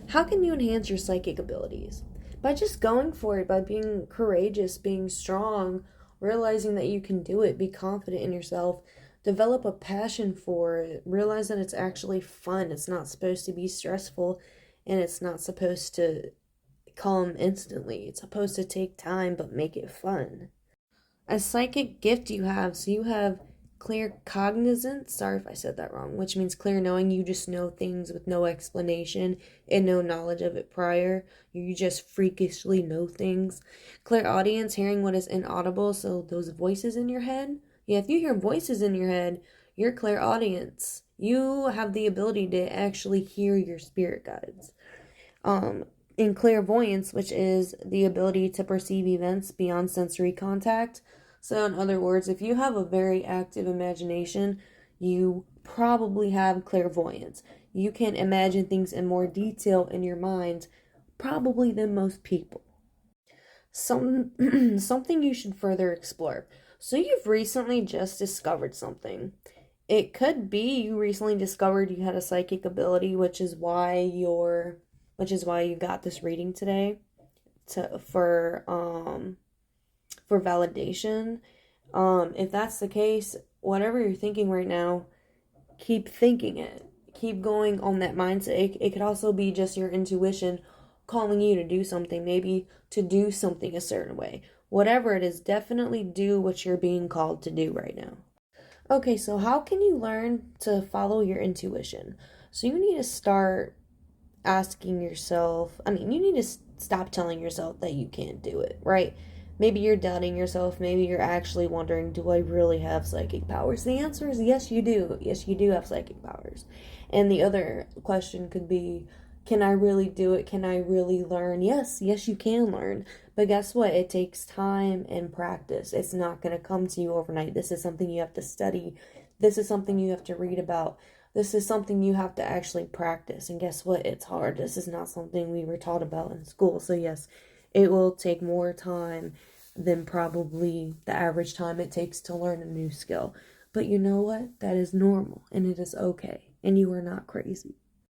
How can you enhance your psychic abilities? By just going for it, by being courageous, being strong, realizing that you can do it, be confident in yourself, develop a passion for it, realize that it's actually fun. It's not supposed to be stressful, and it's not supposed to come instantly. It's supposed to take time, but make it fun. A psychic gift you have, so you have clear cognizance, sorry if I said that wrong, which means clear knowing. You just know things with no explanation and no knowledge of it prior. You just freakishly know things. Clear audience, hearing what is inaudible, so those voices in your head. Yeah, if you hear voices in your head, you're clear audience. You have the ability to actually hear your spirit guides. In clairvoyance, which is the ability to perceive events beyond sensory contact. So, in other words, if you have a very active imagination, you probably have clairvoyance. You can imagine things in more detail in your mind, probably than most people. Something you should further explore. So, you've recently just discovered something. It could be you recently discovered you had a psychic ability, which is why you got this reading today to for validation. If that's the case, whatever you're thinking right now, keep thinking it. Keep going on that mindset. It could also be just your intuition calling you to do something, maybe to do something a certain way. Whatever it is, definitely do what you're being called to do right now. Okay, so how can you learn to follow your intuition? So you need to start asking yourself, you need to stop telling yourself that you can't do it, right? Maybe you're doubting yourself. Maybe you're actually wondering, do I really have psychic powers? The answer is yes, you do. Yes, you do have psychic powers. And the other question could be, can I really do it? Can I really learn? Yes, you can learn. But guess what? It takes time and practice. It's not going to come to you overnight. This is something you have to study. This is something you have to read about. This is something you have to actually practice. And guess what? It's hard. This is not something we were taught about in school. So, yes, it will take more time than probably the average time it takes to learn a new skill. But you know what? That is normal and it is okay. And you are not crazy.